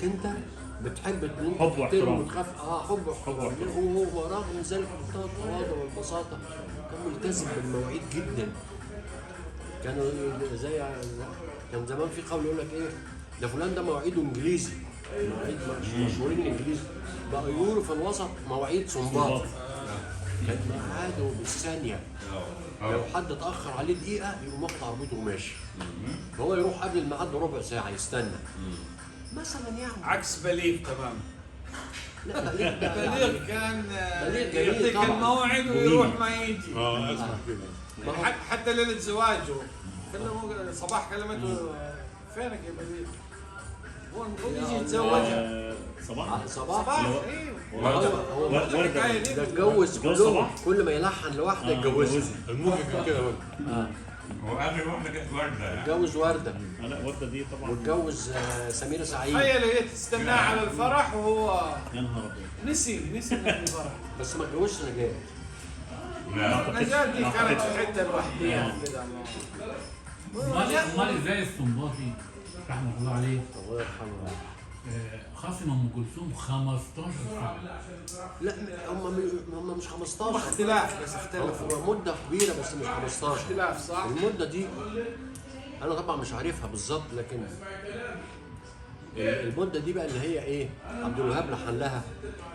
انت بتحب ان انت حب واحترام وتخاف حب واحترام وهو رغم ذلك بمنتهى التواضع والبساطه كان ملتزم بالمواعيد جدا. كانوا زي كان زمان في قول يقول لك ايه ده فلان ده مواعيده انجليزي، مواعيد مشهورين الانجليزي بقى يقولوا في الوسط مواعيد صنباط. كان ميعاده بالثانيه، لو حد اتاخر عليه دقيقه يقوم واخد عربيته وماشي، هو يروح قبل الميعاد بربع ساعه يستنى مثلا يعني. عكس بليغ تمام. لا بليغ كان بليغ يعطيك الموعد ويروح ما يجي. اسمع كده. حتى ليلة زواجه كلمه صباح كلمته فينك يا بليغ؟ هو المفروض يجي يتزوجها. صباح صباح ايوه. هو وردة ده اتجوز كلهم، كل ما يلحن لواحده يتجوزها. الموجي كان كده برضه. هو اخر واحده كانت ورده. اتجوز ورده لا ورده دي طبعا. واتجوز سميرة سعيد. تخيل هي تستناه على الفرح وهو يا نهار ابيض. نسي انه الفرح. بس ما اتجوزش نجاة. لا نجاة دي كانت في حته لوحديها كده. امال ازاي السنباطي رحمه الله عليه الله يرحمه. خاصم ام كلثوم 15 سنه؟ لا هم مش 15، اختلاف بس اختلف. هو مده كبيره بس مش 15. اختلاف صح؟ المده دي انا طبعا مش عارفها بالظبط، لكن المده دي بقى اللي هي ايه، عبد الوهاب لحن لها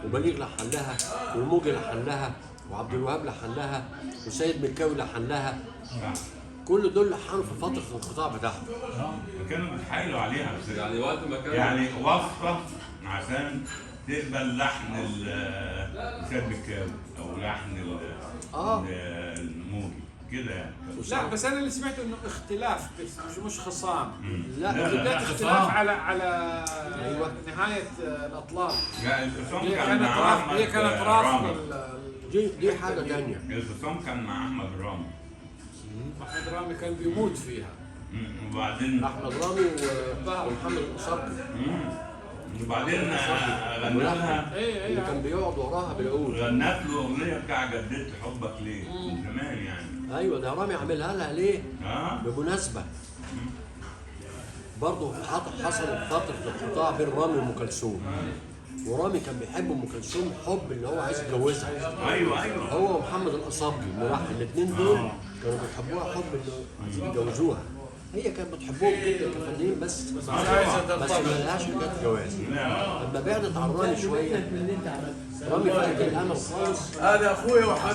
وبليغ لحن لها والموجي لحن لها وعبد الوهاب لحن لها وسيد مكاوي لحن لها. كل دول لحنوا في فتره الانقطاع بتاعهم. كانوا بيتحايلوا عليها بس يعني وقت ما كان يعني وصفه عشان تقبل لحن سيد مكاوي او لحن الموجي كده يعني. لا بس انا اللي سمعته انه اختلاف بس مش خصام. لا ده اختلاف على أيوة. نهايه الاطلال. لا الخصام هي كان كانت مع رافض، هي كانت رافض دي حاجه ثانيه. الخصام كان مع احمد رامي. احمد رامي كان بيموت فيها. وبعدين احمد رامي ومحمد القصبي. وبعدين غنوا لها اللي كان بيقعد وراها بالعود. غنت له اغنيه بتاع جددت حبك ليه من زمان يعني. ايوه ده رامي عاملها لها ليه؟ بمناسبه برضه حصلت فتره انقطاع بين رامي وام كلثوم، ورامي كان بيحب ام كلثوم حب اللي هو عايز يتجوزها. ايوه هو ومحمد القصبي الملحن الاثنين دول كانوا بيحبوها حب انه عايزين يتجوزوها. هي كانت بتحبهم جدا كفنانين بس ما لهاش حكايه جواز. لما بعدت عن رامي شويه رامي فقد الامل خالص. هذا اخويا وحبيبي.